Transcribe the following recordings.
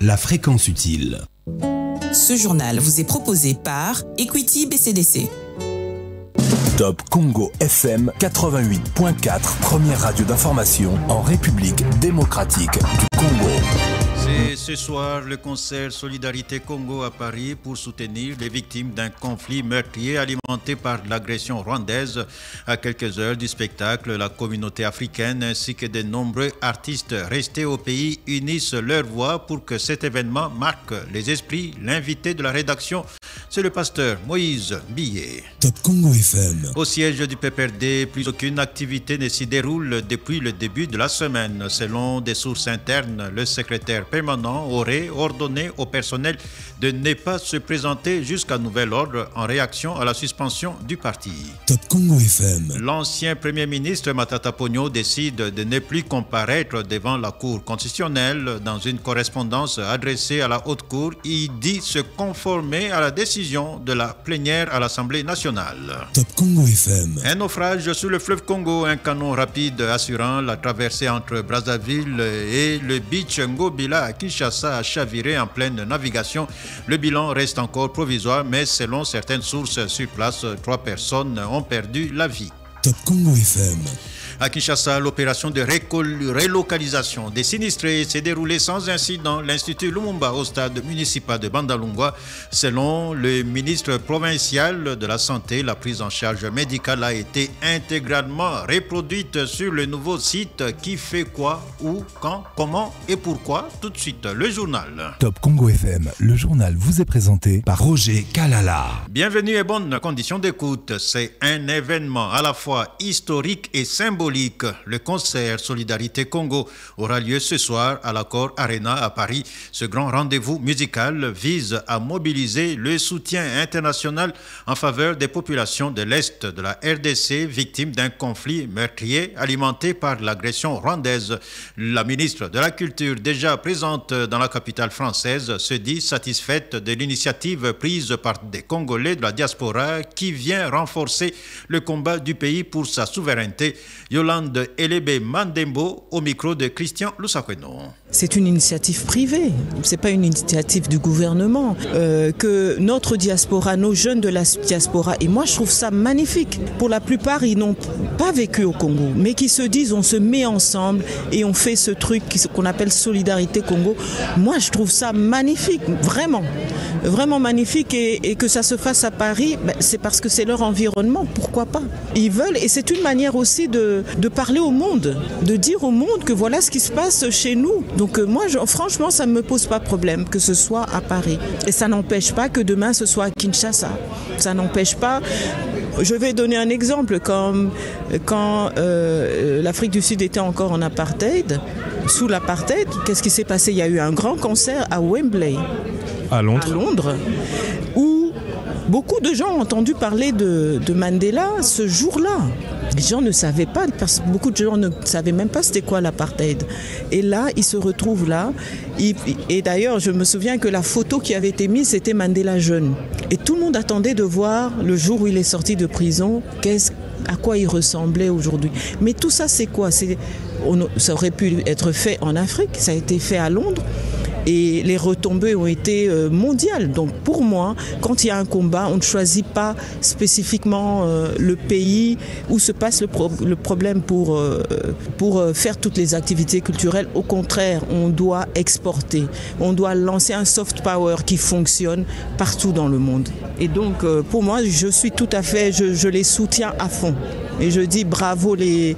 la fréquence utile. Ce journal vous est proposé par Equity BCDC. Top Congo FM 88.4, première radio d'information en République démocratique du Congo. C'est ce soir le concert Solidarité Congo à Paris pour soutenir les victimes d'un conflit meurtrier alimenté par l'agression rwandaise. À quelques heures du spectacle, la communauté africaine ainsi que de nombreux artistes restés au pays unissent leurs voix pour que cet événement marque les esprits. L'invité de la rédaction, c'est le pasteur Moïse Billet. Top Congo FM. Au siège du PPRD, plus aucune activité ne s'y déroule depuis le début de la semaine. Selon des sources internes, le secrétaire permanent aurait ordonné au personnel de ne pas se présenter jusqu'à nouvel ordre en réaction à la suspension du parti. Top Congo FM. L'ancien Premier ministre Matata Ponyo décide de ne plus comparaître devant la Cour constitutionnelle. Dans une correspondance adressée à la Haute Cour, il dit se conformer à la décision de la plénière à l'Assemblée nationale. Top Congo FM. Un naufrage sur le fleuve Congo, un canot rapide assurant la traversée entre Brazzaville et le beach Ngobila à Kinshasa a chaviré en pleine navigation. Le bilan reste encore provisoire, mais selon certaines sources sur place, 3 personnes ont perdu la vie. Top Congo FM. À Kinshasa, l'opération de relocalisation des sinistrés s'est déroulée sans incident. L'Institut Lumumba au stade municipal de Bandalungwa. Selon le ministre provincial de la Santé, la prise en charge médicale a été intégralement reproduite sur le nouveau site. Qui fait quoi, où, quand, comment et pourquoi? Tout de suite, le journal. Top Congo FM, le journal vous est présenté par Roger Kalala. Bienvenue et bonnes conditions d'écoute. C'est un événement à la fois historique et symbolique. Le concert Solidarité Congo aura lieu ce soir à l'Accor Arena à Paris. Ce grand rendez-vous musical vise à mobiliser le soutien international en faveur des populations de l'Est de la RDC victimes d'un conflit meurtrier alimenté par l'agression rwandaise. La ministre de la Culture, déjà présente dans la capitale française, se dit satisfaite de l'initiative prise par des Congolais de la diaspora qui vient renforcer le combat du pays pour sa souveraineté. Yolande Elebe Mandembo au micro de Christian Lusakweno. C'est une initiative privée, c'est pas une initiative du gouvernement. Que notre diaspora, nos jeunes de la diaspora, et moi je trouve ça magnifique. Pour la plupart, ils n'ont pas vécu au Congo, mais qui se disent on se met ensemble et on fait ce truc qu'on appelle Solidarité Congo. Moi je trouve ça magnifique, vraiment, vraiment magnifique et que ça se fasse à Paris, c'est parce que c'est leur environnement, pourquoi pas. Ils veulent et c'est une manière aussi de parler au monde, de dire au monde que voilà ce qui se passe chez nous. Donc moi, franchement, ça ne me pose pas de problème que ce soit à Paris. Et ça n'empêche pas que demain, ce soit à Kinshasa. Ça n'empêche pas... Je vais donner un exemple. Comme quand l'Afrique du Sud était encore en apartheid, sous l'apartheid, qu'est-ce qui s'est passé? Il y a eu un grand concert à Wembley, à Londres, où beaucoup de gens ont entendu parler de Mandela ce jour-là. Les gens ne savaient pas, parce que beaucoup de gens ne savaient même pas c'était quoi l'apartheid. Et là, ils se retrouvent là. Et d'ailleurs, je me souviens que la photo qui avait été mise, c'était Mandela jeune. Et tout le monde attendait de voir le jour où il est sorti de prison, à quoi il ressemblait aujourd'hui. Mais tout ça, c'est quoi? Ça aurait pu être fait en Afrique, ça a été fait à Londres. Et les retombées ont été mondiales. Donc pour moi, quand il y a un combat, on ne choisit pas spécifiquement le pays où se passe le problème pour faire toutes les activités culturelles. Au contraire, on doit exporter. On doit lancer un soft power qui fonctionne partout dans le monde. Et donc pour moi, je suis tout à fait, je les soutiens à fond. Et je dis bravo les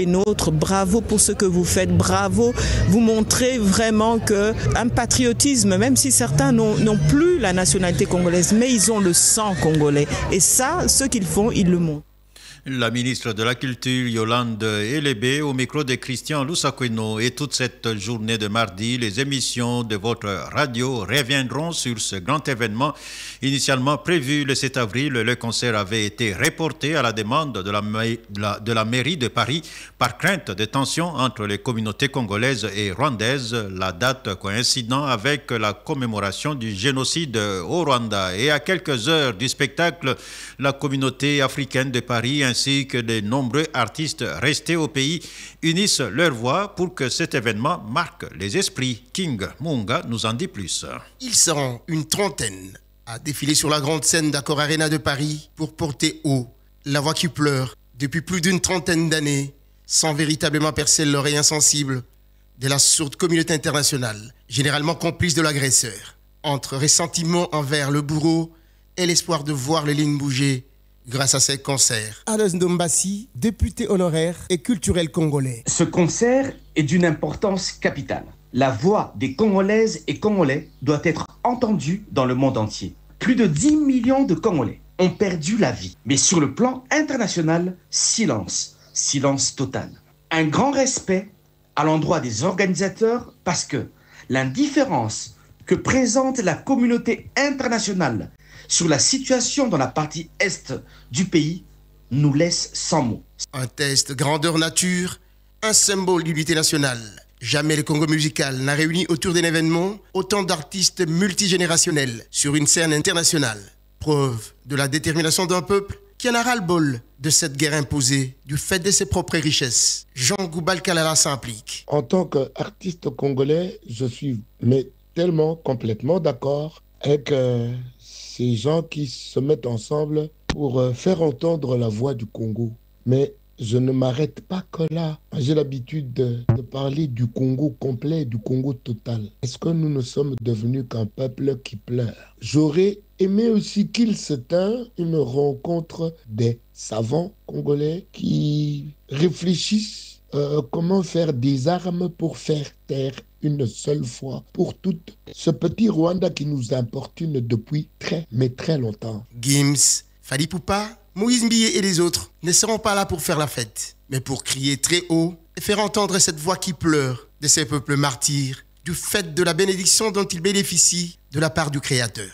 nôtres, bravo pour ce que vous faites, bravo, vous montrez vraiment qu'un patriotisme, même si certains n'ont plus la nationalité congolaise, mais ils ont le sang congolais. Et ça, ce qu'ils font, ils le montrent. La ministre de la Culture, Yolande Elebe, au micro de Christian Lusakweno. Et toute cette journée de mardi, les émissions de votre radio reviendront sur ce grand événement. Initialement prévu le 7 avril, le concert avait été reporté à la demande de la mairie de Paris par crainte de tensions entre les communautés congolaises et rwandaises, la date coïncidant avec la commémoration du génocide au Rwanda. Et à quelques heures du spectacle, la communauté africaine de Paris ainsi que les nombreux artistes restés au pays unissent leurs voix pour que cet événement marque les esprits. King Munga nous en dit plus. Ils seront une trentaine à défiler sur la grande scène d'Accor Arena de Paris pour porter haut la voix qui pleure depuis plus d'une trentaine d'années sans véritablement percer l'oreille insensible de la sourde communauté internationale, généralement complice de l'agresseur, entre ressentiment envers le bourreau et l'espoir de voir les lignes bouger grâce à ces concerts. Alois Ndombassi, député honoraire et culturel congolais. Ce concert est d'une importance capitale. La voix des Congolaises et Congolais doit être entendue dans le monde entier. Plus de 10 millions de Congolais ont perdu la vie. Mais sur le plan international, silence. Silence total. Un grand respect à l'endroit des organisateurs parce que l'indifférence que présente la communauté internationale sur la situation dans la partie est du pays nous laisse sans mots. Un test grandeur nature, un symbole d'unité nationale. Jamais le Congo musical n'a réuni autour d'un événement autant d'artistes multigénérationnels sur une scène internationale. Preuve de la détermination d'un peuple qui en a ras-le-bol de cette guerre imposée du fait de ses propres richesses. Jean Goubal Kalala s'implique. En tant qu'artiste congolais, je suis tellement complètement d'accord avec ces gens qui se mettent ensemble pour faire entendre la voix du Congo. Mais je ne m'arrête pas que là. J'ai l'habitude de parler du Congo complet, du Congo total. Est-ce que nous ne sommes devenus qu'un peuple qui pleure? J'aurais aimé aussi qu'il se tint une rencontre des savants congolais qui réfléchissent comment faire des armes pour faire taire une seule fois pour toutes ce petit Rwanda qui nous importune depuis très longtemps. Gims, Fali Poupa, Moïse Mbié et les autres ne seront pas là pour faire la fête, mais pour crier très haut et faire entendre cette voix qui pleure de ces peuples martyrs du fait de la bénédiction dont ils bénéficient de la part du Créateur.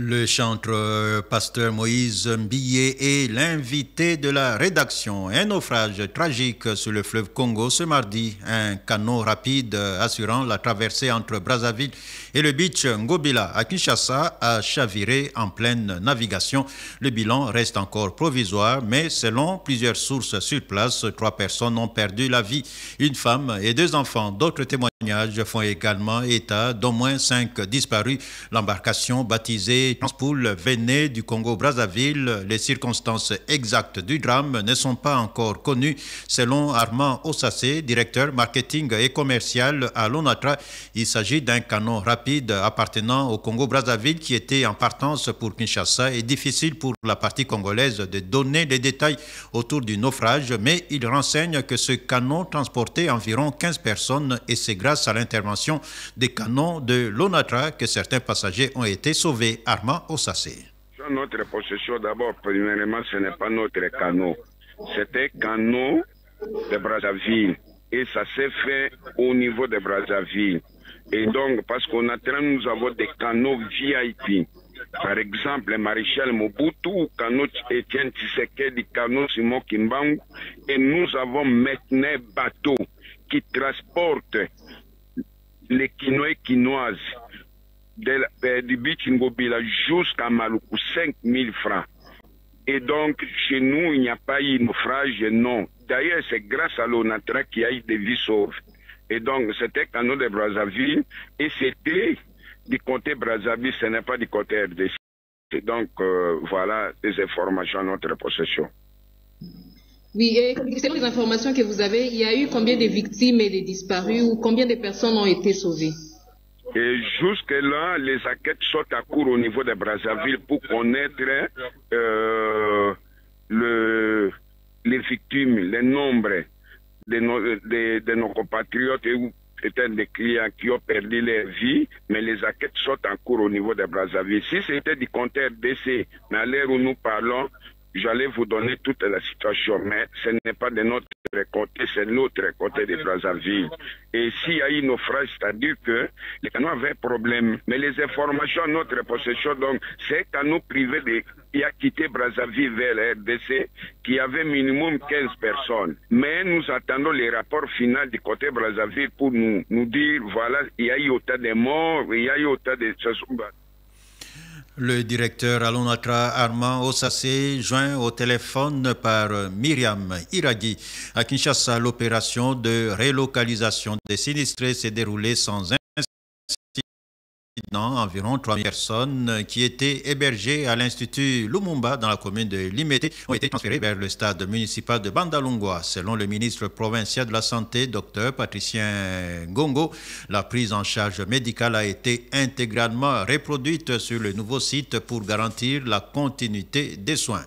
Le chanteur pasteur Moïse Mbié est l'invité de la rédaction. Un naufrage tragique sur le fleuve Congo ce mardi. Un canot rapide assurant la traversée entre Brazzaville et le beach Ngobila à Kinshasa a chaviré en pleine navigation. Le bilan reste encore provisoire, mais selon plusieurs sources sur place, 3 personnes ont perdu la vie. Une femme et 2 enfants. D'autres témoignages font également état d'au moins 5 disparus. L'embarcation baptisée Transpool venait du Congo-Brazzaville. Les circonstances exactes du drame ne sont pas encore connues. Selon Armand Ossassé, directeur marketing et commercial à l'ONATRA, il s'agit d'un canot rapide appartenant au Congo-Brazzaville qui était en partance pour Kinshasa. Et difficile pour la partie congolaise de donner les détails autour du naufrage, mais il renseigne que ce canot transportait environ 15 personnes et c'est grâce à l'intervention des canots de l'ONATRA que certains passagers ont été sauvés. Armand Ossassé. Notre possession, d'abord, premièrement, ce n'est pas notre canot. C'était canot de Brazzaville. Et ça s'est fait au niveau de Brazzaville. Et donc, parce qu'on a nous avons des canaux VIP. Par exemple, le maréchal Mobutu, canot Etienne Tshisekedi, canot Simon Kimbangu. Et nous avons maintenant bateau qui transportent les quinois et quinoises du beach Ngobila jusqu'à Maluku, 5 000 francs. Et donc, chez nous, il n'y a pas eu naufrage, non. D'ailleurs, c'est grâce à l'ONATRA qu'il y a eu des vies sauves. Et donc, c'était canot de Brazzaville, et c'était du côté Brazzaville, ce n'est pas du côté RDC. Et donc, voilà des informations à notre possession. Oui, et selon les informations que vous avez, il y a eu combien de victimes et de disparus, ou combien de personnes ont été sauvées? Et jusque-là, les enquêtes sont à court au niveau de Brazzaville pour connaître les victimes, le nombre de nos compatriotes et peut-être des clients qui ont perdu leur vie, mais les enquêtes sont en cours au niveau de Brazzaville. Si c'était du compte RDC, mais à l'heure où nous parlons, j'allais vous donner toute la situation, mais ce n'est pas de notre côté, c'est l'autre côté de Brazzaville. Et s'il y a eu naufrage, c'est-à-dire que les canaux avaient un problème. Mais les informations à notre possession, donc, c'est un canot privé qui a quitté Brazzaville vers la RDC, qui avait minimum 15 personnes. Mais nous attendons les rapports finaux du côté Brazzaville pour nous dire, voilà, il y a eu autant de morts, il y a eu autant de... Le directeur Alonatra Armand Osassé, joint au téléphone par Myriam Iraghi. À Kinshasa, l'opération de relocalisation des sinistrés s'est déroulée sans incident. Environ 3 000 personnes qui étaient hébergées à l'Institut Lumumba dans la commune de Limete ont été transférées vers le stade municipal de Bandalungwa. Selon le ministre provincial de la Santé, Dr Patricien Ngongo, la prise en charge médicale a été intégralement reproduite sur le nouveau site pour garantir la continuité des soins.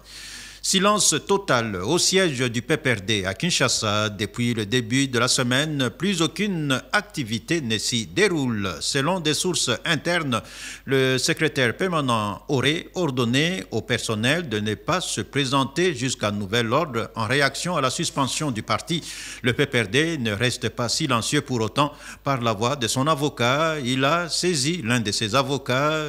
Silence total au siège du PPRD à Kinshasa. Depuis le début de la semaine, plus aucune activité ne s'y déroule. Selon des sources internes, le secrétaire permanent aurait ordonné au personnel de ne pas se présenter jusqu'à nouvel ordre en réaction à la suspension du parti. Le PPRD ne reste pas silencieux pour autant. Par la voix de son avocat, il a saisi l'un de ses avocats.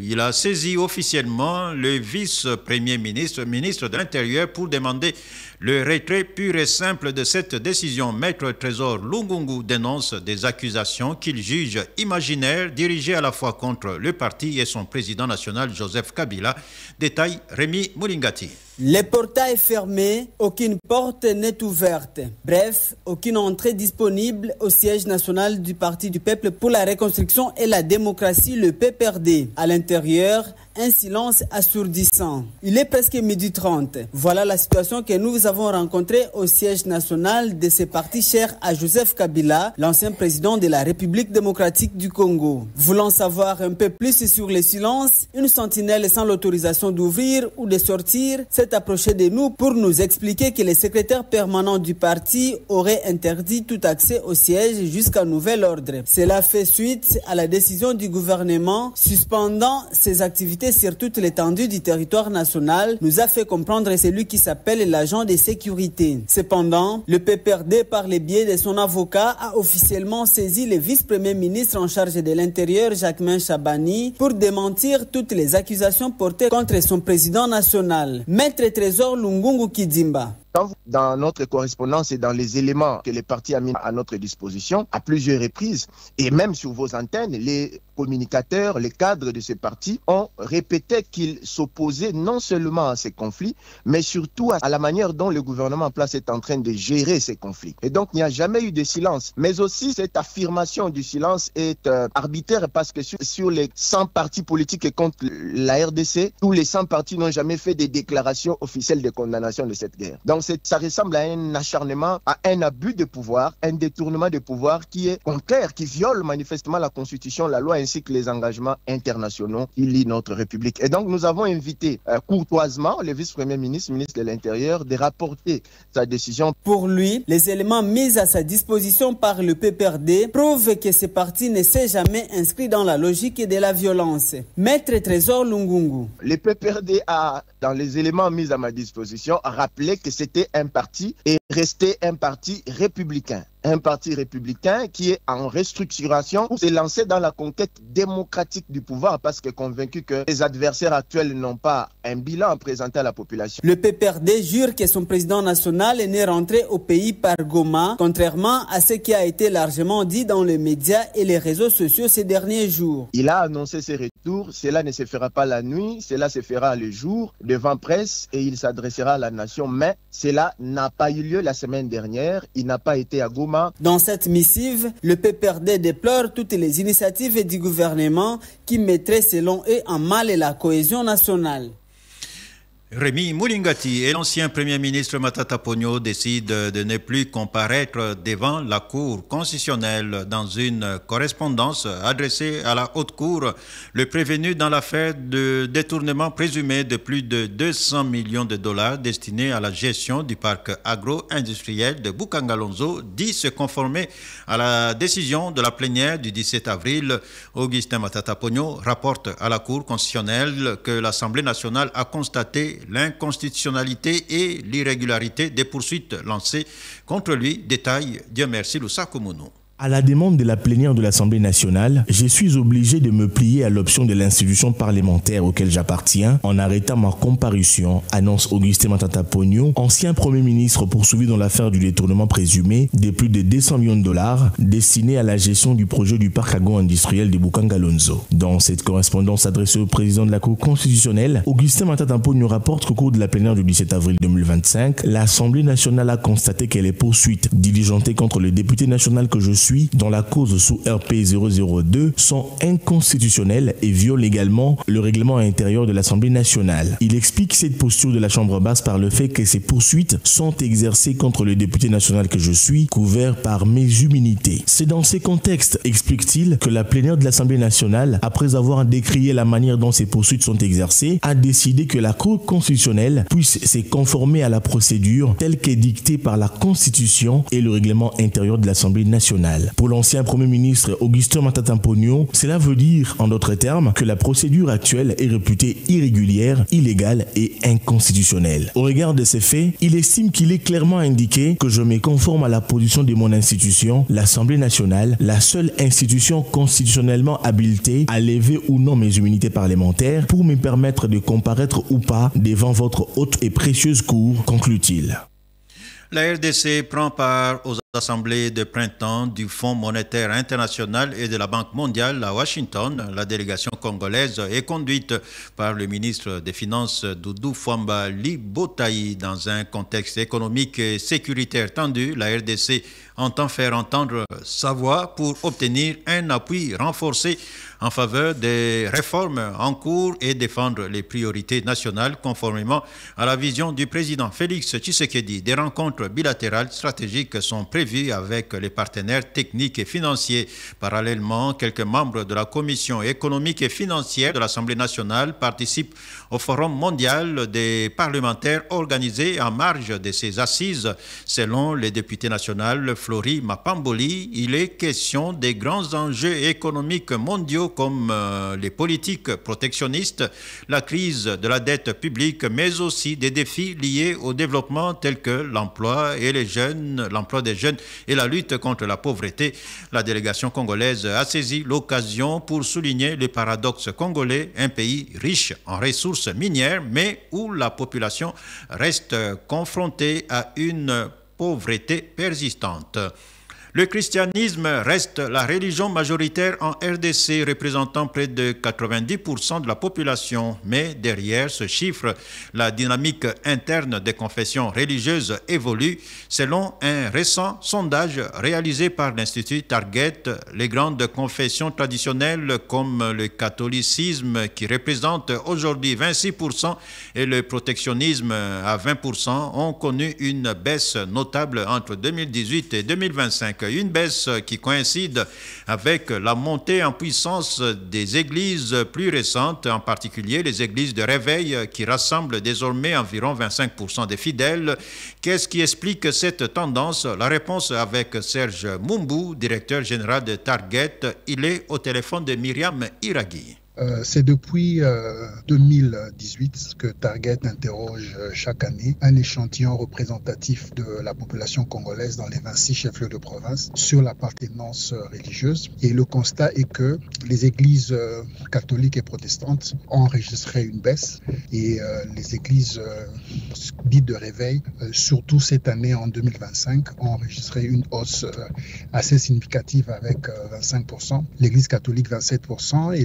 Il a saisi officiellement le vice-premier ministre de l'Intérieur pour demander le retrait pur et simple de cette décision. Maître Trésor Lungungu dénonce des accusations qu'il juge imaginaires dirigées à la fois contre le parti et son président national Joseph Kabila. Détail Rémi Mulingati. Le portail est fermé, aucune porte n'est ouverte. Bref, aucune entrée disponible au siège national du Parti du Peuple pour la reconstruction et la démocratie, le PPRD. À l'intérieur, un silence assourdissant. Il est presque 12h30. Voilà la situation que nous avons rencontrée au siège national de ce parti cher à Joseph Kabila, l'ancien président de la République démocratique du Congo. Voulant savoir un peu plus sur le silence, une sentinelle sans l'autorisation d'ouvrir ou de sortir s'est approché de nous pour nous expliquer que le secrétaire permanent du parti aurait interdit tout accès au siège jusqu'à nouvel ordre. Cela fait suite à la décision du gouvernement suspendant ses activités sur toute l'étendue du territoire national, nous a fait comprendre celui qui s'appelle l'agent de sécurité. Cependant, le PPRD, par le biais de son avocat, a officiellement saisi le vice-premier ministre en charge de l'Intérieur, Jacquemain Chabani, pour démentir toutes les accusations portées contre son président national. Maître Trésor Lungungu Kidimba. Dans notre correspondance et dans les éléments que les partis ont mis à notre disposition à plusieurs reprises, et même sur vos antennes, les communicateurs, les cadres de ce parti ont répété qu'ils s'opposaient non seulement à ces conflits, mais surtout à la manière dont le gouvernement en place est en train de gérer ces conflits. Et donc, il n'y a jamais eu de silence. Mais aussi, cette affirmation du silence est arbitraire parce que sur les 100 partis politiques contre la RDC, tous les 100 partis n'ont jamais fait des déclarations officielles de condamnation de cette guerre. Donc, ça ressemble à un acharnement, à un abus de pouvoir, un détournement de pouvoir qui est contraire, qui viole manifestement la Constitution, la loi ainsi que les engagements internationaux qui lient notre République. Et donc nous avons invité courtoisement le vice-premier ministre, ministre de l'Intérieur, de rapporter sa décision. Pour lui, les éléments mis à sa disposition par le PPRD prouvent que ce parti ne s'est jamais inscrit dans la logique de la violence. Maître Trésor Lungungu. Le PPRD a, dans les éléments mis à ma disposition, rappelé que c'était un parti et resté un parti républicain. Un parti républicain qui est en restructuration pour se lancer dans la conquête démocratique du pouvoir parce que convaincu que les adversaires actuels n'ont pas un bilan à présenter à la population. Le PPRD jure que son président national n'est rentré au pays par Goma, contrairement à ce qui a été largement dit dans les médias et les réseaux sociaux ces derniers jours. Il a annoncé ses retours, cela ne se fera pas la nuit, cela se fera le jour devant presse et il s'adressera à la nation, mais cela n'a pas eu lieu la semaine dernière, il n'a pas été à Goma. Dans cette missive, le PPRD déplore toutes les initiatives du gouvernement qui mettraient selon eux en mal la cohésion nationale. Rémi Mulingati et l'ancien Premier ministre Matata Ponyo décident de ne plus comparaître devant la Cour constitutionnelle. Dans une correspondance adressée à la Haute Cour, le prévenu dans l'affaire de détournement présumé de plus de 200 millions de dollars destinés à la gestion du parc agro-industriel de Bukangalonzo dit se conformer à la décision de la plénière du 17 avril. Augustin Matata Ponyo rapporte à la Cour constitutionnelle que l'Assemblée nationale a constaté l'inconstitutionnalité et l'irrégularité des poursuites lancées contre lui. Détail Dieu merci Loussa Koumonou. À la demande de la plénière de l'Assemblée nationale, je suis obligé de me plier à l'option de l'institution parlementaire auquel j'appartiens en arrêtant ma comparution, annonce Augustin Matata Pogno, ancien Premier ministre poursuivi dans l'affaire du détournement présumé de plus de 200 millions de dollars destiné à la gestion du projet du parc agro-industriel de Bukanga-Lonzo. Dans cette correspondance adressée au président de la Cour constitutionnelle, Augustin Matata Pogno rapporte qu'au cours de la plénière du 17 avril 2025, l'Assemblée nationale a constaté que les poursuites diligentées contre le député national que je suis dans la cause sous RP 002 sont inconstitutionnelles et violent également le règlement intérieur de l'Assemblée nationale. Il explique cette posture de la Chambre basse par le fait que ces poursuites sont exercées contre le député national que je suis, couvert par mes immunités. C'est dans ces contextes, explique-t-il, que la plénière de l'Assemblée nationale, après avoir décrié la manière dont ces poursuites sont exercées, a décidé que la Cour constitutionnelle puisse se conformer à la procédure telle qu'est dictée par la Constitution et le règlement intérieur de l'Assemblée nationale. Pour l'ancien Premier ministre Augustin Matata Pogno, cela veut dire, en d'autres termes, que la procédure actuelle est réputée irrégulière, illégale et inconstitutionnelle. Au regard de ces faits, il estime qu'il est clairement indiqué que je me conforme à la position de mon institution, l'Assemblée nationale, la seule institution constitutionnellement habilitée à lever ou non mes immunités parlementaires pour me permettre de comparaître ou pas devant votre haute et précieuse cour, conclut-il. La RDC prend part aux assemblées de printemps du Fonds monétaire international et de la Banque mondiale à Washington. La délégation congolaise est conduite par le ministre des Finances Doudou Fwamba Libotaï. Dans un contexte économique et sécuritaire tendu, la RDC entend faire entendre sa voix pour obtenir un appui renforcé en faveur des réformes en cours et défendre les priorités nationales conformément à la vision du président Félix Tshisekedi. Des rencontres bilatérales stratégiques sont prévues avec les partenaires techniques et financiers. Parallèlement, quelques membres de la Commission économique et financière de l'Assemblée nationale participent au Forum mondial des parlementaires organisé en marge de ces assises. Selon les députés nationaux Flori Mapamboli, il est question des grands enjeux économiques mondiaux comme les politiques protectionnistes, la crise de la dette publique, mais aussi des défis liés au développement tels que l'emploi des jeunes et la lutte contre la pauvreté. La délégation congolaise a saisi l'occasion pour souligner le paradoxe congolais, un pays riche en ressources minières, mais où la population reste confrontée à une pauvreté persistante. Le christianisme reste la religion majoritaire en RDC, représentant près de 90% de la population. Mais derrière ce chiffre, la dynamique interne des confessions religieuses évolue. Selon un récent sondage réalisé par l'Institut Target, les grandes confessions traditionnelles comme le catholicisme, qui représente aujourd'hui 26%, et le protectionnisme à 20%, ont connu une baisse notable entre 2018 et 2025. Une baisse qui coïncide avec la montée en puissance des églises plus récentes, en particulier les églises de réveil qui rassemblent désormais environ 25% des fidèles. Qu'est-ce qui explique cette tendance? La réponse avec Serge Mumbu, directeur général de Target. Il est au téléphone de Myriam Iraghi. C'est depuis 2018 que Target interroge chaque année un échantillon représentatif de la population congolaise dans les 26 chefs-lieux de province sur l'appartenance religieuse. Et le constat est que les églises catholiques et protestantes ont enregistré une baisse et les églises dites de réveil, surtout cette année en 2025, ont enregistré une hausse assez significative avec 25%, l'église catholique 27% et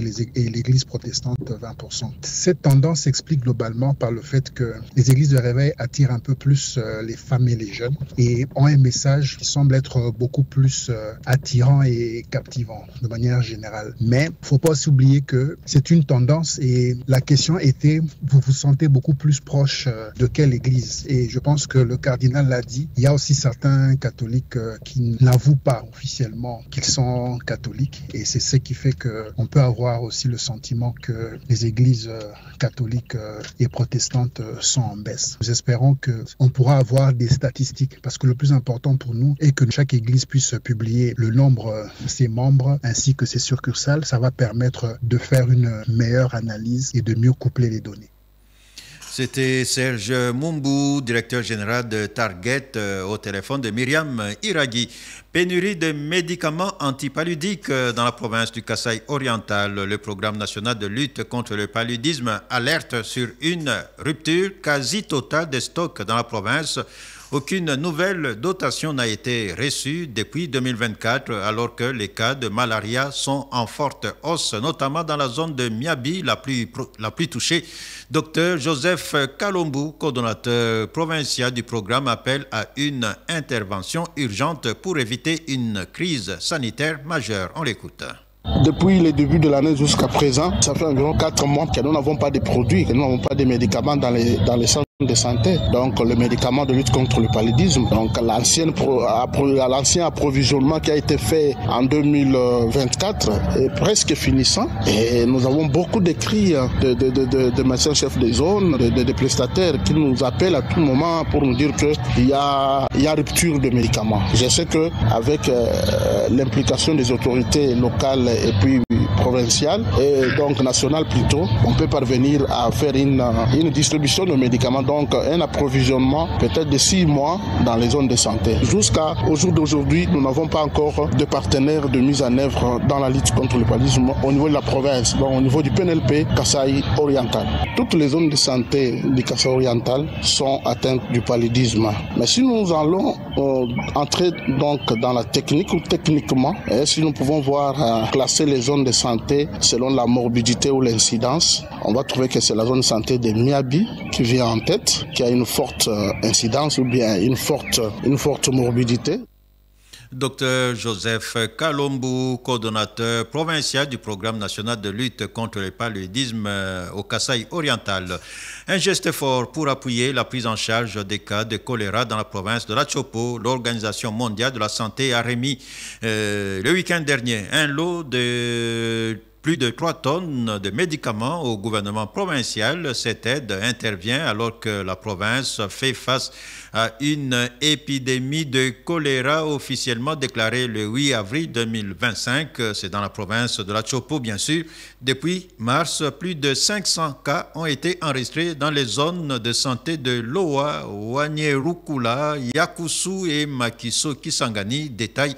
l'église protestante 20%. Cette tendance s'explique globalement par le fait que les églises de réveil attirent un peu plus les femmes et les jeunes et ont un message qui semble être beaucoup plus attirant et captivant de manière générale. Mais il ne faut pas aussi oublier que c'est une tendance et la question était, vous vous sentez beaucoup plus proche de quelle église? Et je pense que le cardinal l'a dit, il y a aussi certains catholiques qui n'avouent pas officiellement qu'ils sont catholiques et c'est ce qui fait qu'on peut avoir aussi le sentiment que les églises catholiques et protestantes sont en baisse. Nous espérons qu'on pourra avoir des statistiques parce que le plus important pour nous est que chaque église puisse publier le nombre de ses membres ainsi que ses succursales. Ça va permettre de faire une meilleure analyse et de mieux coupler les données. C'était Serge Mumbu, directeur général de Target, au téléphone de Myriam Iraghi. Pénurie de médicaments antipaludiques dans la province du Kasaï oriental. Le programme national de lutte contre le paludisme alerte sur une rupture quasi totale des stocks dans la province. Aucune nouvelle dotation n'a été reçue depuis 2024, alors que les cas de malaria sont en forte hausse, notamment dans la zone de Miabi, la plus touchée. Dr Joseph Kalombu, coordonnateur provincial du programme, appelle à une intervention urgente pour éviter une crise sanitaire majeure. On l'écoute. Depuis le début de l'année jusqu'à présent, ça fait environ 4 mois que nous n'avons pas de produits, que nous n'avons pas de médicaments dans les centres de santé. Donc le médicament de lutte contre le paludisme, donc l'ancien approvisionnement qui a été fait en 2024 est presque finissant. Et nous avons beaucoup d'écrits de médecins chefs de zone, de prestataires qui nous appellent à tout moment pour nous dire qu'il y a rupture de médicaments. Je sais qu'avec l'implication des autorités locales et puis provinciales et donc nationales plutôt, on peut parvenir à faire une distribution de médicaments, donc un approvisionnement peut-être de 6 mois dans les zones de santé. Jusqu'au jour d'aujourd'hui, nous n'avons pas encore de partenaires de mise en œuvre dans la lutte contre le paludisme au niveau de la province, donc au niveau du PNLP Kasaï oriental. Toutes les zones de santé du Kasaï oriental sont atteintes du paludisme. Mais si nous allons entrer donc dans la technique ou techniquement, et si nous pouvons voir classer les zones de santé selon la morbidité ou l'incidence, on va trouver que c'est la zone de santé de Miabi qui vient en tête, qui a une forte incidence ou bien une forte morbidité. Dr Joseph Kalombu, coordonnateur provincial du programme national de lutte contre le paludisme au Kasaï oriental. Un geste fort pour appuyer la prise en charge des cas de choléra dans la province de l'Atchopo. L'Organisation mondiale de la santé a remis le week-end dernier un lot de plus de 3 tonnes de médicaments au gouvernement provincial. Cette aide intervient alors que la province fait face à une épidémie de choléra officiellement déclarée le 8 avril 2025. C'est dans la province de l'Atchopo, bien sûr. Depuis mars, plus de 500 cas ont été enregistrés dans les zones de santé de Loa, Wanyerukula, Yakusu et Makiso Kisangani. Détail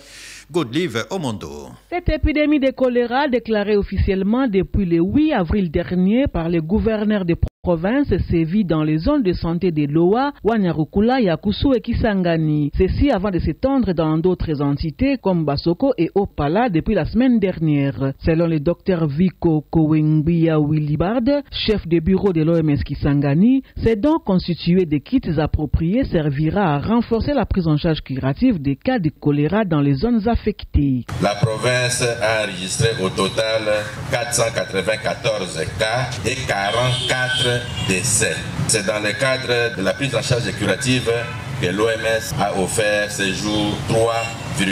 Godlive Omondo. Cette épidémie de choléra déclarée officiellement depuis le 8 avril dernier par le gouverneur de province sévit dans les zones de santé de Loa, Wanyarukula, Yakusu et Kisangani. Ceci avant de s'étendre dans d'autres entités comme Basoko et Opala depuis la semaine dernière. Selon le docteur Viko Kowengbia Willibard, chef de bureau de l'OMS Kisangani, c'est donc constitué de kits appropriés servira à renforcer la prise en charge curative des cas de choléra dans les zones affectées. La province a enregistré au total 494 cas et 44 décès. C'est dans le cadre de la prise en charge curative que l'OMS a offert ces jours 3,3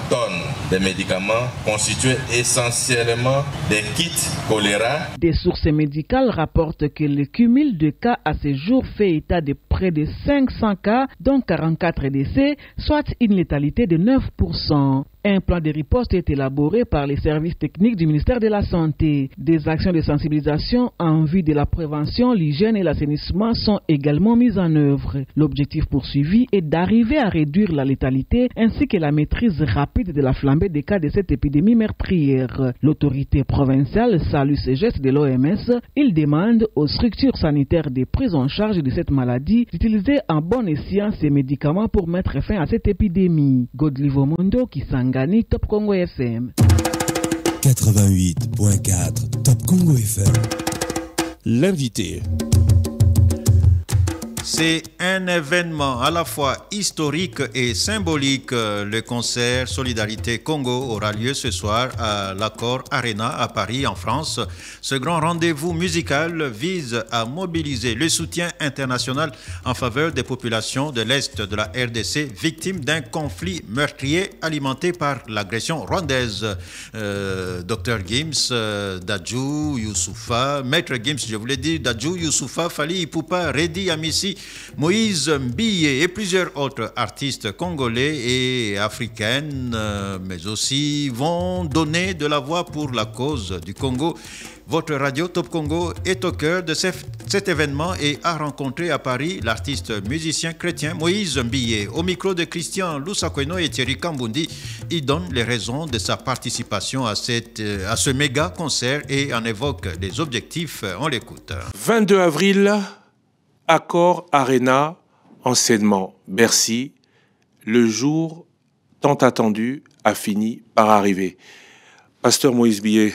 tonnes de médicaments constitués essentiellement des kits choléra. Des sources médicales rapportent que le cumul de cas à ce jour fait état de près de 500 cas, dont 44 décès, soit une létalité de 9%. Un plan de riposte est élaboré par les services techniques du ministère de la Santé. Des actions de sensibilisation en vue de la prévention, l'hygiène et l'assainissement sont également mises en œuvre. L'objectif poursuivi est d'arriver à réduire la létalité ainsi que la maîtrise rapide de la flambée des cas de cette épidémie meurtrière. L'autorité provinciale salue ces gestes de l'OMS. Il demande aux structures sanitaires de prise en charge de cette maladie d'utiliser en bon escient ces médicaments pour mettre fin à cette épidémie. Godlivo Mondo, Kisangani, Top Congo FM. 88.4 Top Congo FM. L'invité. C'est un événement à la fois historique et symbolique. Le concert Solidarité Congo aura lieu ce soir à l'Accor Arena à Paris, en France. Ce grand rendez-vous musical vise à mobiliser le soutien international en faveur des populations de l'Est de la RDC victimes d'un conflit meurtrier alimenté par l'agression rwandaise. Dr Gims, Dadju Youssoufa, Maître Gims, je voulais dire Dadju Youssoufa, Fali Ipupa, Redi Amissi, Kassongi, Moïse Mbillé et plusieurs autres artistes congolais et africaines, mais aussi vont donner de la voix pour la cause du Congo. Votre radio Top Congo est au cœur de cet événement et a rencontré à Paris l'artiste musicien chrétien Moïse Mbillé. Au micro de Christian Lusakweno et Thierry Kambundi, il donne les raisons de sa participation à ce méga concert et en évoque les objectifs. On l'écoute. 22 avril, Accor Arena, enseignement Bercy. Le jour tant attendu a fini par arriver. Pasteur Moïse Mbillé,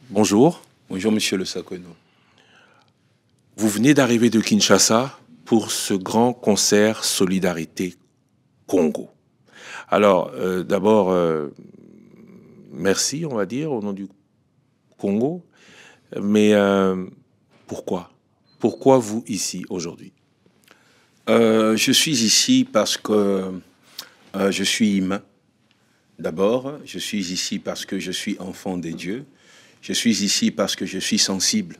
bonjour. Bonjour, monsieur Le Sakweno. Vous venez d'arriver de Kinshasa pour ce grand concert Solidarité Congo. Alors, d'abord, merci, on va dire, au nom du Congo. Mais pourquoi? Pourquoi vous ici aujourd'hui? Je suis ici parce que je suis humain. D'abord, je suis ici parce que je suis enfant de Dieu. Je suis ici parce que je suis sensible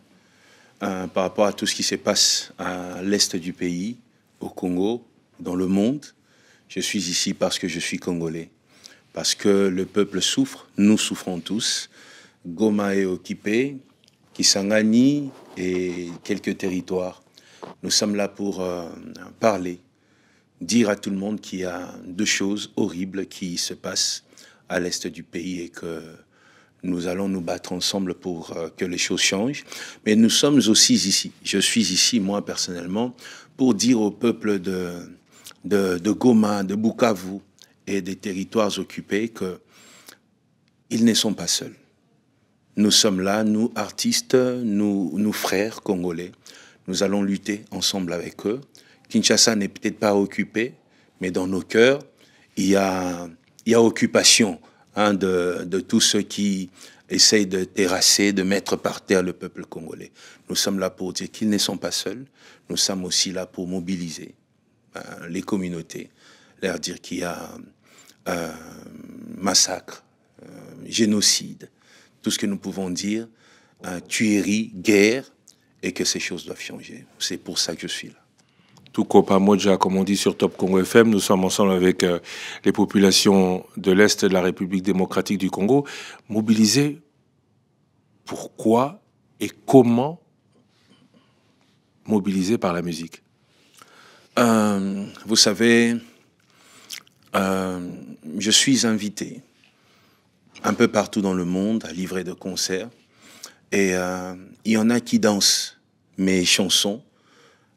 par rapport à tout ce qui se passe à l'est du pays, au Congo, dans le monde. Je suis ici parce que je suis congolais, parce que le peuple souffre, nous souffrons tous. Goma est occupé, Kisangani et quelques territoires. Nous sommes là pour parler, dire à tout le monde qu'il y a deux choses horribles qui se passent à l'est du pays et que nous allons nous battre ensemble pour que les choses changent. Mais nous sommes aussi ici. Je suis ici, moi, personnellement, pour dire au peuple de Goma, de Bukavu et des territoires occupés qu'ils ne sont pas seuls. Nous sommes là, nous, artistes, nous frères congolais. Nous allons lutter ensemble avec eux. Kinshasa n'est peut-être pas occupé, mais dans nos cœurs, il y a occupation. De tous ceux qui essayent de terrasser, de mettre par terre le peuple congolais. Nous sommes là pour dire qu'ils ne sont pas seuls. Nous sommes aussi là pour mobiliser les communautés, leur dire qu'il y a massacre, génocide, tout ce que nous pouvons dire, tuerie, guerre, et que ces choses doivent changer. C'est pour ça que je suis là. Tout Copamoja, comme on dit sur Top Congo FM, nous sommes ensemble avec les populations de l'Est de la République démocratique du Congo, mobilisées. Pourquoi et comment mobilisés par la musique? Vous savez, je suis invité un peu partout dans le monde à livrer de concerts et il y en a qui dansent mes chansons.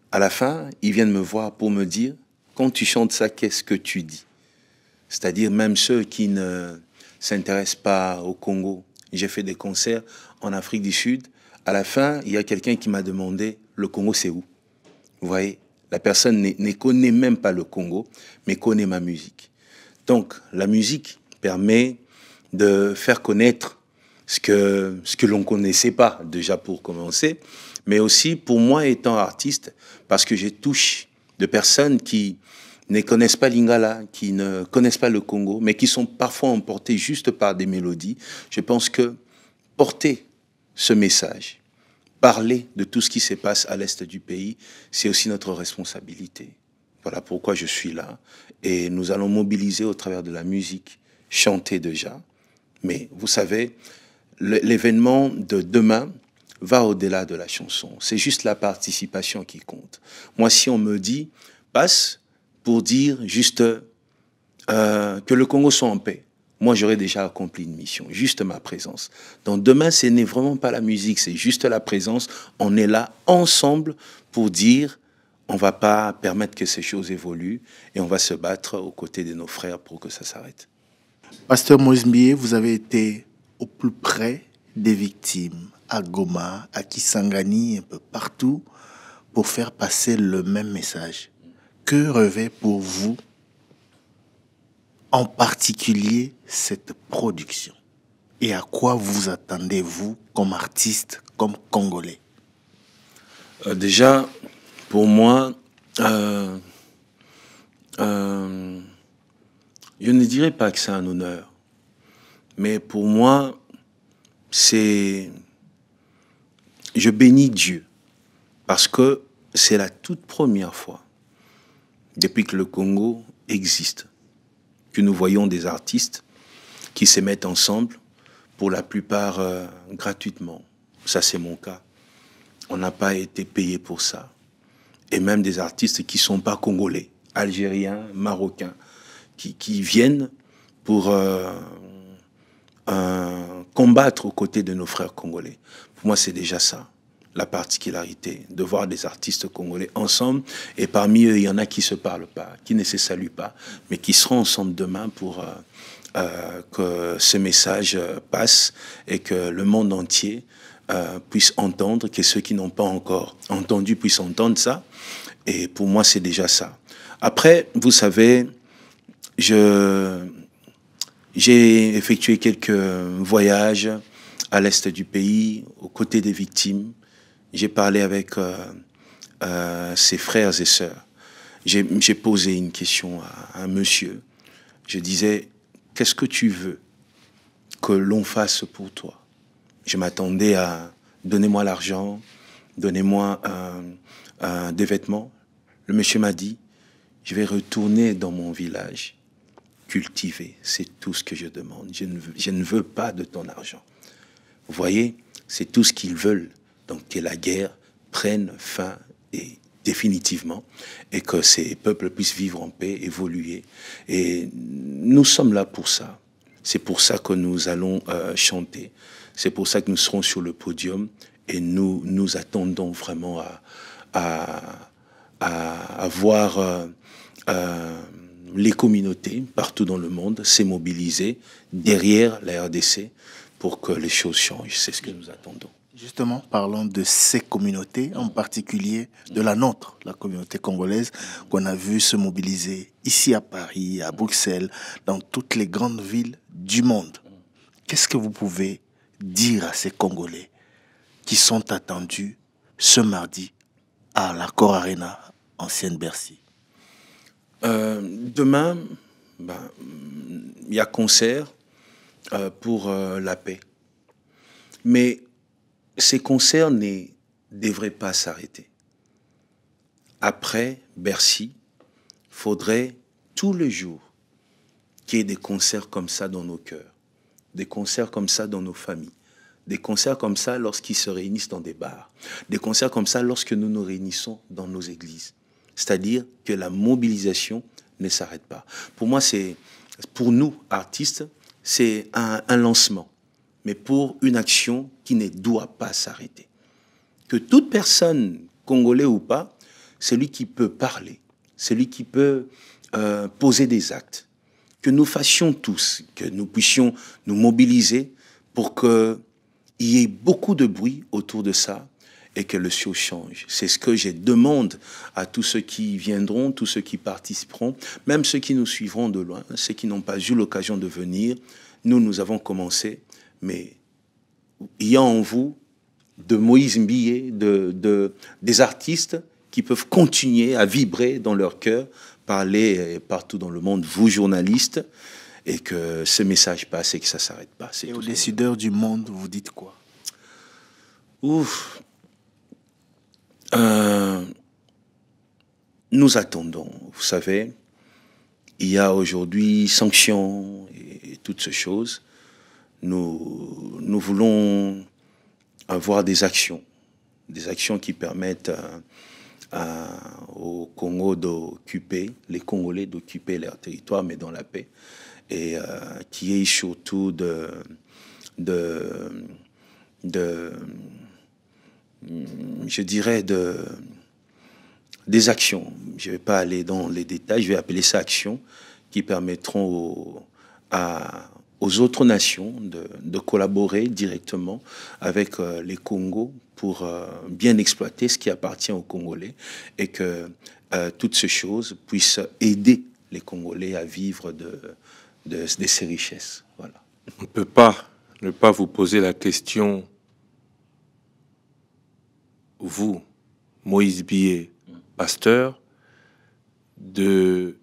À la fin, ils viennent me voir pour me dire, quand tu chantes ça, qu'est-ce que tu dis? C'est-à-dire même ceux qui ne s'intéressent pas au Congo. J'ai fait des concerts en Afrique du Sud. À la fin, il y a quelqu'un qui m'a demandé, le Congo, c'est où? Vous voyez, la personne ne connaît même pas le Congo, mais connaît ma musique. Donc, la musique permet de faire connaître ce que l'on ne connaissait pas, déjà pour commencer, mais aussi pour moi étant artiste, parce que je touche de personnes qui ne connaissent pas Lingala, qui ne connaissent pas le Congo, mais qui sont parfois emportées juste par des mélodies. Je pense que porter ce message, parler de tout ce qui se passe à l'est du pays, c'est aussi notre responsabilité. Voilà pourquoi je suis là. Et nous allons mobiliser au travers de la musique, chanter déjà. Mais vous savez, l'événement de demain va au-delà de la chanson. C'est juste la participation qui compte. Moi, si on me dit, passe pour dire juste que le Congo soit en paix, moi, j'aurais déjà accompli une mission, juste ma présence. Donc demain, ce n'est vraiment pas la musique, c'est juste la présence. On est là ensemble pour dire, on ne va pas permettre que ces choses évoluent et on va se battre aux côtés de nos frères pour que ça s'arrête. Pasteur Moïse Mbillé, vous avez été au plus près des victimes, à Goma, à Kisangani, un peu partout, pour faire passer le même message. Que revêt pour vous, en particulier, cette production? Et à quoi vous attendez, vous, comme artiste, comme Congolais? Déjà, pour moi, je ne dirais pas que c'est un honneur, mais pour moi, je bénis Dieu, parce que c'est la toute première fois depuis que le Congo existe, que nous voyons des artistes qui se mettent ensemble, pour la plupart gratuitement. Ça, c'est mon cas. On n'a pas été payé pour ça. Et même des artistes qui ne sont pas congolais, algériens, marocains, qui viennent pour combattre aux côtés de nos frères congolais. Pour moi, c'est déjà ça, la particularité, de voir des artistes congolais ensemble. Et parmi eux, il y en a qui ne se parlent pas, qui ne se saluent pas, mais qui seront ensemble demain pour que ce message passe et que le monde entier puisse entendre, que ceux qui n'ont pas encore entendu puissent entendre ça. Et pour moi, c'est déjà ça. Après, vous savez, j'ai effectué quelques voyages à l'est du pays, aux côtés des victimes. J'ai parlé avec ses frères et sœurs. J'ai posé une question à un monsieur. Je disais, qu'est-ce que tu veux que l'on fasse pour toi? Je m'attendais à donnez-moi l'argent, donnez-moi des vêtements. Le monsieur m'a dit, je vais retourner dans mon village, cultiver. C'est tout ce que je demande. Je ne veux pas de ton argent. Vous voyez, c'est tout ce qu'ils veulent. Donc que la guerre prenne fin et définitivement, et que ces peuples puissent vivre en paix, évoluer. Et nous sommes là pour ça. C'est pour ça que nous allons chanter. C'est pour ça que nous serons sur le podium. Et nous attendons vraiment à voir les communautés partout dans le monde se mobiliser derrière la RDC pour que les choses changent. C'est ce que nous attendons. Justement, parlons de ces communautés, en particulier de la nôtre, la communauté congolaise, qu'on a vu se mobiliser ici à Paris, à Bruxelles, dans toutes les grandes villes du monde. Qu'est-ce que vous pouvez dire à ces Congolais qui sont attendus ce mardi à l'Accor Arena, ancienne Bercy? Demain, il y a concert pour la paix. Mais ces concerts ne devraient pas s'arrêter. Après Bercy, il faudrait tous les jours qu'il y ait des concerts comme ça dans nos cœurs, des concerts comme ça dans nos familles, des concerts comme ça lorsqu'ils se réunissent dans des bars, des concerts comme ça lorsque nous nous réunissons dans nos églises. C'est-à-dire que la mobilisation ne s'arrête pas. Pour moi, pour nous, artistes, c'est un lancement, mais pour une action qui ne doit pas s'arrêter. Que toute personne, congolais ou pas, celui qui peut parler, celui qui peut poser des actes, que nous fassions tous, que nous puissions nous mobiliser pour qu'il y ait beaucoup de bruit autour de ça et que le show change. C'est ce que je demande à tous ceux qui viendront, tous ceux qui participeront, même ceux qui nous suivront de loin, ceux qui n'ont pas eu l'occasion de venir. Nous avons commencé, mais il y a en vous de Moïse Mbié, des artistes qui peuvent continuer à vibrer dans leur cœur, parler partout dans le monde, vous journalistes, et que ce message passe et que ça ne s'arrête pas. Et aux décideurs du monde, vous dites quoi? Nous attendons, vous savez, il y a aujourd'hui sanctions et toutes ces choses. Nous voulons avoir des actions qui permettent au Congo d'occuper, les Congolais d'occuper leur territoire, mais dans la paix, et qui est surtout je dirais des actions. Je ne vais pas aller dans les détails, je vais appeler ça actions qui permettront aux autres nations de collaborer directement avec les Congos pour bien exploiter ce qui appartient aux Congolais et que toutes ces choses puissent aider les Congolais à vivre de ces richesses. Voilà. On ne peut pas ne pas vous poser la question, vous, Moïse Mbié, pasteur, de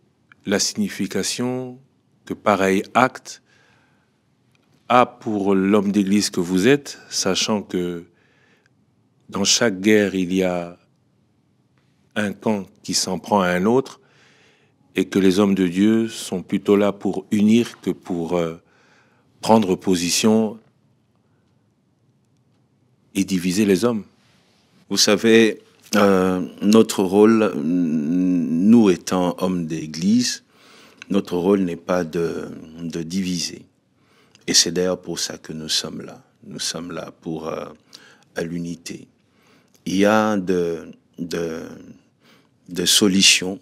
la signification que pareil acte a pour l'homme d'église que vous êtes, sachant que dans chaque guerre, il y a un camp qui s'en prend à un autre, et que les hommes de Dieu sont plutôt là pour unir que pour prendre position et diviser les hommes. Vous savez, notre rôle, nous étant hommes d'église, notre rôle n'est pas de diviser. Et c'est d'ailleurs pour ça que nous sommes là. Nous sommes là pour l'unité. Il y a de solutions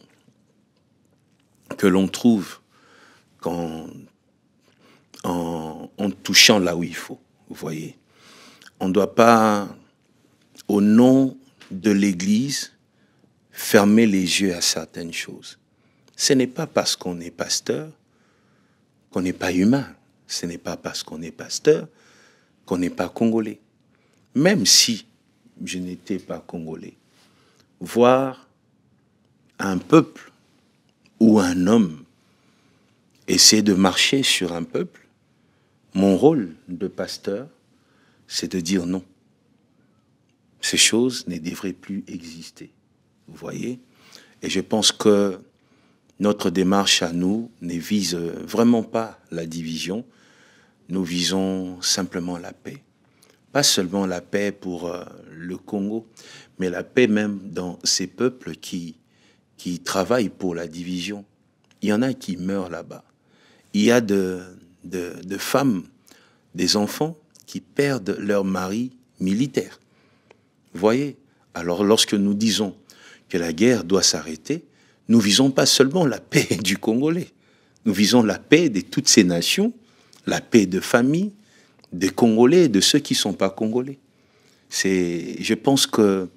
que l'on trouve en touchant là où il faut. Vous voyez, on ne doit pas, au nom de l'Église, fermer les yeux à certaines choses. Ce n'est pas parce qu'on est pasteur qu'on n'est pas humain. Ce n'est pas parce qu'on est pasteur qu'on n'est pas congolais. Même si je n'étais pas congolais, voir un peuple ou un homme essayer de marcher sur un peuple, mon rôle de pasteur, c'est de dire non. Ces choses ne devraient plus exister. Vous voyez? Et je pense que notre démarche à nous ne vise vraiment pas la division. Nous visons simplement la paix. Pas seulement la paix pour le Congo, mais la paix même dans ces peuples qui travaillent pour la division. Il y en a qui meurent là-bas. Il y a de femmes, des enfants qui perdent leur mari militaire. Vous voyez? Alors lorsque nous disons que la guerre doit s'arrêter, nous visons pas seulement la paix du Congolais. Nous visons la paix de toutes ces nations, la paix de famille, des Congolais et de ceux qui ne sont pas Congolais. Je pense que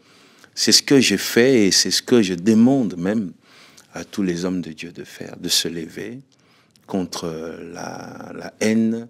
c'est ce que je fais et c'est ce que je demande même à tous les hommes de Dieu de faire, de se lever contre la haine,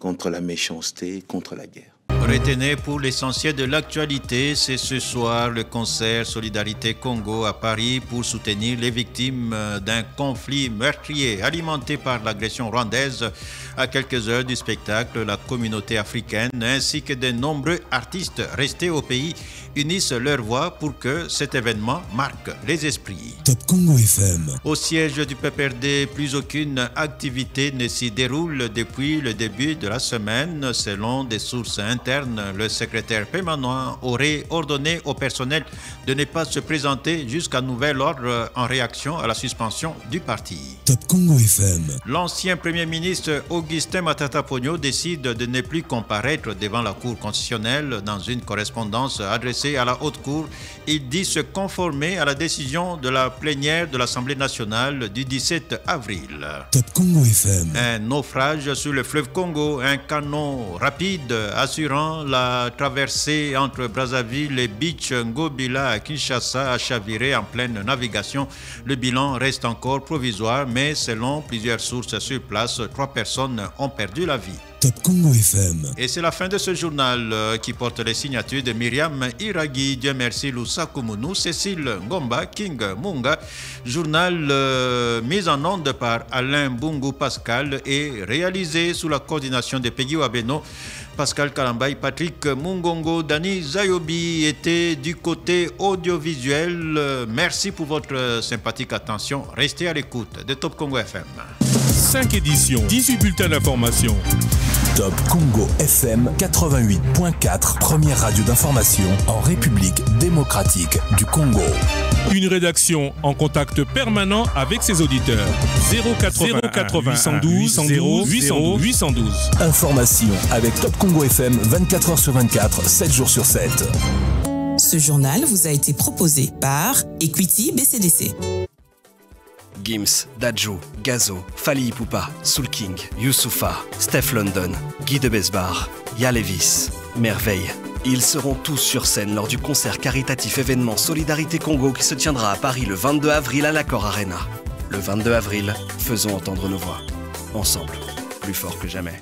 contre la méchanceté, contre la guerre. Retenez pour l'essentiel de l'actualité, c'est ce soir le concert Solidarité Congo à Paris pour soutenir les victimes d'un conflit meurtrier alimenté par l'agression rwandaise. À quelques heures du spectacle, la communauté africaine ainsi que de nombreux artistes restés au pays unissent leurs voix pour que cet événement marque les esprits. Top Congo FM. Au siège du PPRD, plus aucune activité ne s'y déroule depuis le début de la semaine. Selon des sources internes, le secrétaire permanent aurait ordonné au personnel de ne pas se présenter jusqu'à nouvel ordre en réaction à la suspension du parti. Top Congo FM. L'ancien premier ministre Augustin Matata Ponyo décide de ne plus comparaître devant la Cour constitutionnelle. Dans une correspondance adressée à la Haute Cour, il dit se conformer à la décision de la plénière de l'Assemblée nationale du 17 avril. Top Congo FM. Un naufrage sur le fleuve Congo, un canot rapide assurant la traversée entre Brazzaville et Beach Ngobila à Kinshasa a chaviré en pleine navigation. Le bilan reste encore provisoire, mais selon plusieurs sources sur place, 3 personnes ont perdu la vie. Top Congo FM. Et c'est la fin de ce journal qui porte les signatures de Myriam Iragi, Dieu merci, Lusakumunu, Cécile Ngomba, King Munga. Journal mis en onde par Alain Bungu Pascal et réalisé sous la coordination de Peggy Wabeno. Pascal Kalambay, Patrick Mungongo, Dani Zayobi étaient du côté audiovisuel. Merci pour votre sympathique attention. Restez à l'écoute de Top Congo FM. 5 éditions, 18 bulletins d'information. Top Congo FM 88.4, première radio d'information en République démocratique du Congo. Une rédaction en contact permanent avec ses auditeurs. 080 812 812. Information avec Top Congo FM 24h sur 24, 7 jours sur 7. Ce journal vous a été proposé par Equity BCDC. Gims, Dadju, Gazo, Fali Ipupa, Soul King, Youssoufa, Steph London, Guy de Besbar, Yalevis, Merveille. Ils seront tous sur scène lors du concert caritatif événement Solidarité Congo qui se tiendra à Paris le 22 avril à l'Accor Arena. Le 22 avril, faisons entendre nos voix. Ensemble, plus fort que jamais.